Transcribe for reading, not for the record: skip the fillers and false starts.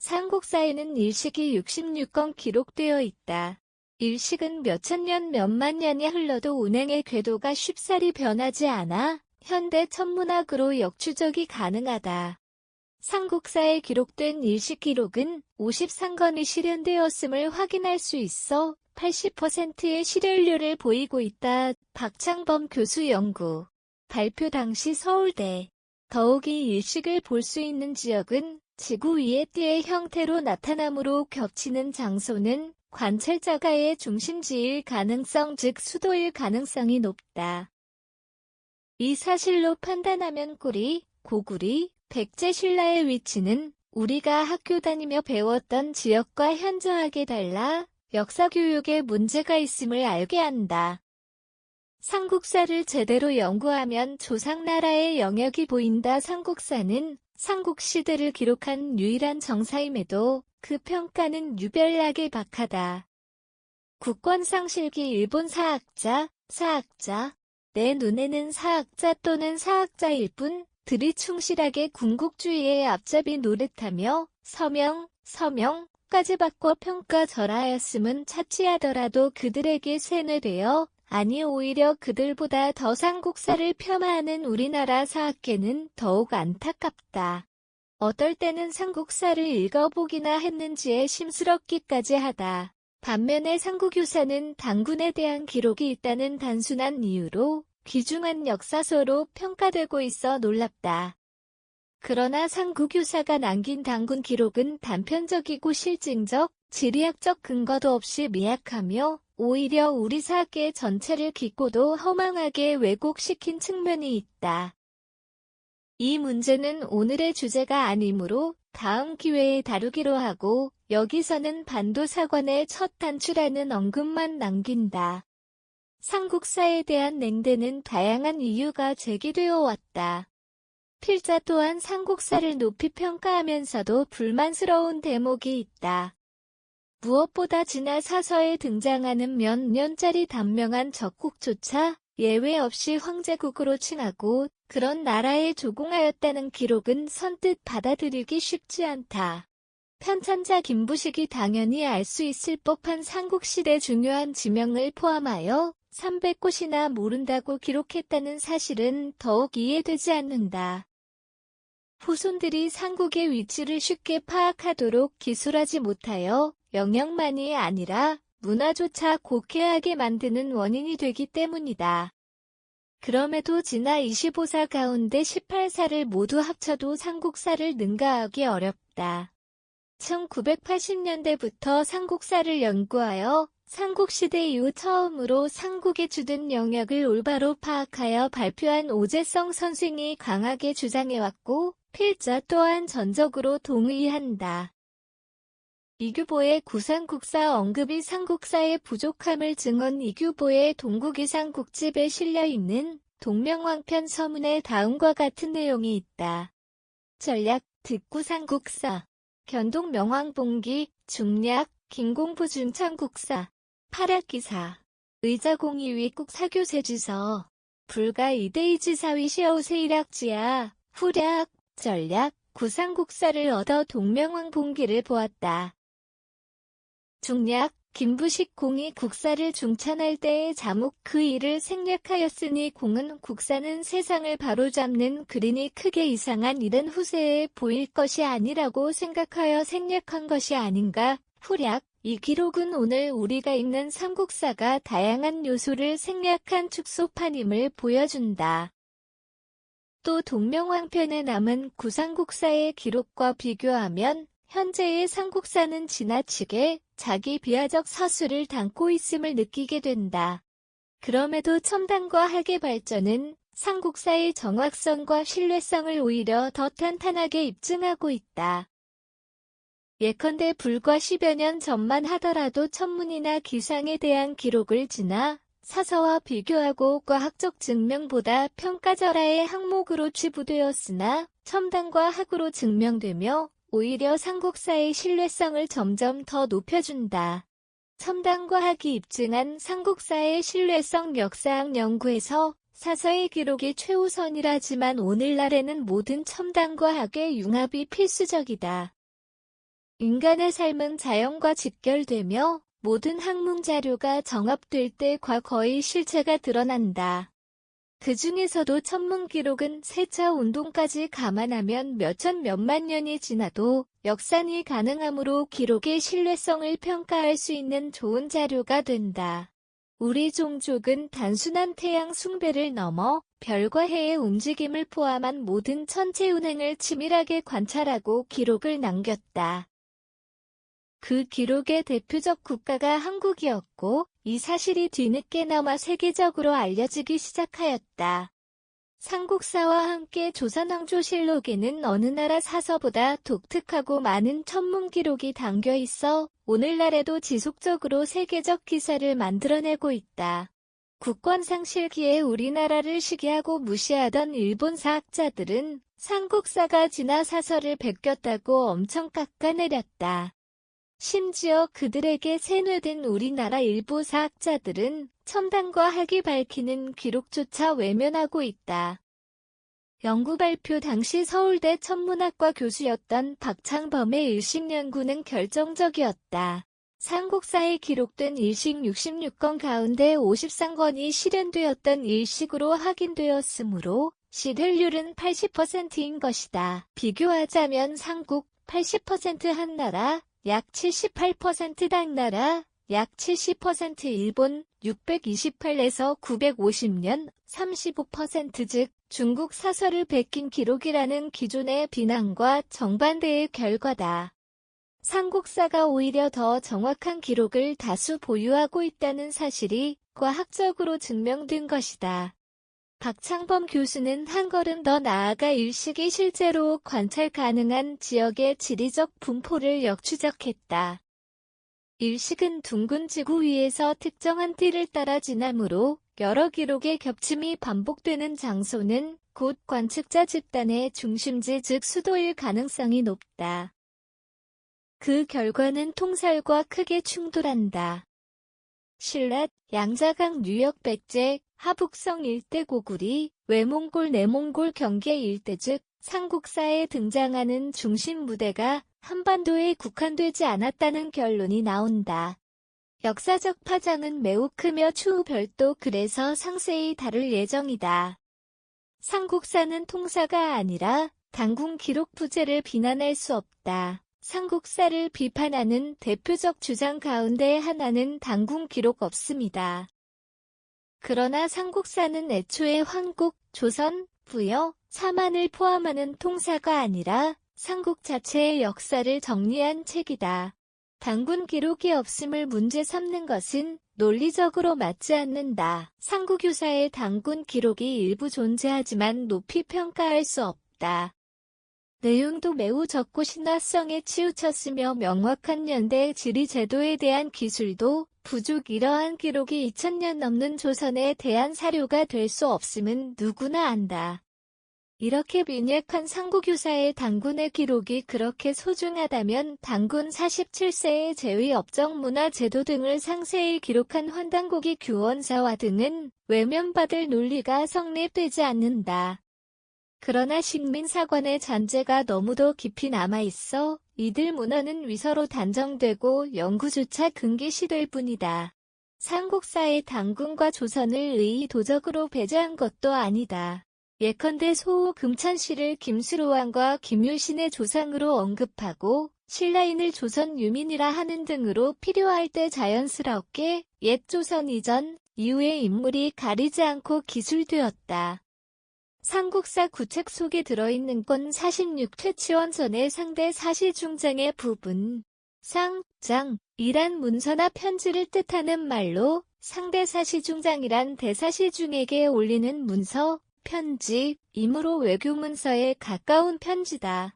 삼국사에는 일식이 66건 기록되어 있다. 일식은 몇천 년 몇만 년이 흘러도 운행의 궤도가 쉽사리 변하지 않아 현대 천문학으로 역추적이 가능하다. 삼국사에 기록된 일식 기록은 53건이 실현되었음을 확인할 수 있어 80%의 실현률을 보이고 있다. 박창범 교수 연구. 발표 당시 서울대. 더욱이 일식을 볼 수 있는 지역은 지구 위의 띠의 형태로 나타나므로 겹치는 장소는 관찰자가의 중심지일 가능성 즉 수도일 가능성이 높다. 이 사실로 판단하면 고리, 고구리, 백제신라의 위치는 우리가 학교 다니며 배웠던 지역과 현저하게 달라 역사교육에 문제가 있음을 알게 한다. 삼국사를 제대로 연구하면 조상나라의 영역이 보인다. 삼국사는 삼국시대를 기록한 유일한 정사임에도 그 평가는 유별나게 박하다. 국권상실기 일본 사학자, 내 눈에는 사학자 또는 사학자일 뿐 들이 충실하게 군국주의의 앞잡이 노릇하며 서명까지 바꿔 평가절하였음은 차치하더라도 그들에게 세뇌되어 아니 오히려 그들보다 더 삼국사를 폄하하는 우리나라 사학계는 더욱 안타깝다. 어떨 때는 삼국사를 읽어보기나 했는지에 심스럽기까지 하다. 반면에 삼국유사는 당군에 대한 기록이 있다는 단순한 이유로 귀중한 역사서로 평가되고 있어 놀랍다. 그러나 삼국유사가 남긴 당군 기록은 단편적이고 실증적, 지리학적 근거도 없이 미약하며 오히려 우리 사계 전체를 깊고도 허망하게 왜곡시킨 측면이 있다. 이 문제는 오늘의 주제가 아니므로 다음 기회에 다루기로 하고 여기서는 반도사관의 첫 단추라는 언급만 남긴다. 삼국사에 대한 냉대는 다양한 이유가 제기되어 왔다. 필자 또한 삼국사를 높이 평가하면서도 불만스러운 대목이 있다. 무엇보다 진화 사서에 등장하는 몇 년짜리 단명한 적국조차 예외 없이 황제국으로 칭하고 그런 나라에 조공하였다는 기록은 선뜻 받아들이기 쉽지 않다. 편찬자 김부식이 당연히 알 수 있을 법한 삼국시대 중요한 지명을 포함하여 300곳이나 모른다고 기록했다는 사실은 더욱 이해되지 않는다. 후손들이 삼국의 위치를 쉽게 파악하도록 기술하지 못하여 영역만이 아니라 문화조차 곡해하게 만드는 원인이 되기 때문이다. 그럼에도 진화 25사 가운데 18사를 모두 합쳐도 삼국사를 능가하기 어렵다. 1980년대부터 삼국사를 연구하여 삼국시대 이후 처음으로 삼국의 주된 영역을 올바로 파악하여 발표한 오재성 선생이 강하게 주장해왔고 필자 또한 전적으로 동의한다. 이규보의 구삼국사 언급이 삼국사의 부족함을 증언 이규보의 동국이삼국집에 실려있는 동명왕편 서문에 다음과 같은 내용이 있다. 전략, 득구삼국사, 견동명왕봉기, 중략, 김공부 중창국사, 파략기사, 의자공이위국 사교세지서, 불가 이대이지사위 시어우세일학지야, 후략, 전략, 구삼국사를 얻어 동명왕봉기를 보았다. 중략, 김부식 공이 국사를 중찬할 때의 자목 그 일을 생략하였으니 공은 국사는 세상을 바로잡는 그리니 크게 이상한 일은 후세에 보일 것이 아니라고 생각하여 생략한 것이 아닌가. 후략, 이 기록은 오늘 우리가 읽는 삼국사가 다양한 요소를 생략한 축소판임을 보여준다. 또 동명왕편에 남은 구삼국사의 기록과 비교하면 현재의 삼국사는 지나치게 자기 비하적 서술을 담고 있음을 느끼게 된다. 그럼에도 첨단과 학의 발전은 삼국사의 정확성과 신뢰성을 오히려 더 탄탄하게 입증하고 있다. 예컨대 불과 10여 년 전만 하더라도 천문이나 기상에 대한 기록을 지나 사서와 비교하고 과학적 증명보다 평가절하의 항목으로 치부되었으나 첨단과 학으로 증명되며 오히려 삼국사의 신뢰성을 점점 더 높여준다. 첨단과 학이 입증한 삼국사의 신뢰성 역사학 연구에서 사서의 기록이 최우선이라지만 오늘날에는 모든 첨단과 학의 융합이 필수적이다. 인간의 삶은 자연과 직결되며 모든 학문 자료가 정합될 때 과거의 실체가 드러난다. 그 중에서도 천문 기록은 세차 운동까지 감안하면 몇천 몇만 년이 지나도 역산이 가능하므로 기록의 신뢰성을 평가할 수 있는 좋은 자료가 된다. 우리 종족은 단순한 태양 숭배를 넘어 별과 해의 움직임을 포함한 모든 천체 운행을 치밀하게 관찰하고 기록을 남겼다. 그 기록의 대표적 국가가 한국이었고, 이 사실이 뒤늦게나마 세계적으로 알려지기 시작하였다. 삼국사와 함께 조선왕조실록에는 어느 나라 사서보다 독특하고 많은 천문 기록이 담겨 있어 오늘날에도 지속적으로 세계적 기사를 만들어내고 있다. 국권상 실기에 우리나라를 시기하고 무시하던 일본 사학자들은 삼국사가 진화 사설을 베꼈다고 엄청 깎아내렸다. 심지어 그들에게 세뇌된 우리나라 일부 사학자들은 첨단과 학이 밝히는 기록조차 외면하고 있다. 연구 발표 당시 서울대 천문학과 교수였던 박창범의 일식 연구는 결정적이었다. 삼국사에 기록된 일식 66건 가운데 53건이 실현되었던 일식으로 확인되었으므로 실현률은 80%인 것이다. 비교하자면 삼국 80% 한나라, 약 78% 당나라, 약 70% 일본, 628에서 950년, 35% 즉 중국 사설을 베낀 기록이라는 기존의 비난과 정반대의 결과다. 삼국사가 오히려 더 정확한 기록을 다수 보유하고 있다는 사실이 과학적으로 증명된 것이다. 박창범 교수는 한 걸음 더 나아가 일식이 실제로 관찰 가능한 지역의 지리적 분포를 역추적했다. 일식은 둥근 지구 위에서 특정한 띠를 따라 지나므로 여러 기록의 겹침이 반복되는 장소는 곧 관측자 집단의 중심지 즉 수도일 가능성이 높다. 그 결과는 통살과 크게 충돌한다. 신라, 양자강 뉴역 백제, 하북성 일대 고구리, 외몽골 내몽골 경계 일대 즉 삼국사에 등장하는 중심 무대가 한반도에 국한되지 않았다는 결론이 나온다. 역사적 파장은 매우 크며 추후 별도 그래서 상세히 다룰 예정이다. 삼국사는 통사가 아니라 당군 기록 부재를 비난할 수 없다. 삼국사를 비판하는 대표적 주장 가운데 하나는 당군 기록 없습니다. 그러나 삼국사는 애초에 황국, 조선, 부여, 사만을 포함하는 통사가 아니라 삼국 자체의 역사를 정리한 책이다. 당군 기록이 없음을 문제 삼는 것은 논리적으로 맞지 않는다. 삼국유사의 당군 기록이 일부 존재하지만 높이 평가할 수 없다. 내용도 매우 적고 신화성에 치우쳤으며 명확한 연대 지리 제도에 대한 기술도 부족. 이러한 기록이 2000년 넘는 조선에 대한 사료가 될 수 없음은 누구나 안다. 이렇게 빈약한 삼국유사의 당군의 기록이 그렇게 소중하다면 당군 47세의 제위 업적 문화 제도 등을 상세히 기록한 환단고기 규원사화 등은 외면받을 논리가 성립되지 않는다. 그러나 식민사관의 잔재가 너무도 깊이 남아있어 이들 문헌은 위서로 단정되고 연구조차 금기시될 뿐이다. 삼국사의 당군과 조선을 의도적으로 배제한 것도 아니다. 예컨대 소호 금찬씨를 김수로왕과 김율신의 조상으로 언급하고 신라인을 조선 유민이라 하는 등으로 필요할 때 자연스럽게 옛 조선 이전, 이후의 인물이 가리지 않고 기술되었다. 삼국사 구책 속에 들어있는 건 46회 치원전의 상대 사시중장의 부분, 상장이란 문서나 편지를 뜻하는 말로 상대 사시중장이란 대사시중에게 올리는 문서, 편지이므로 외교문서에 가까운 편지다.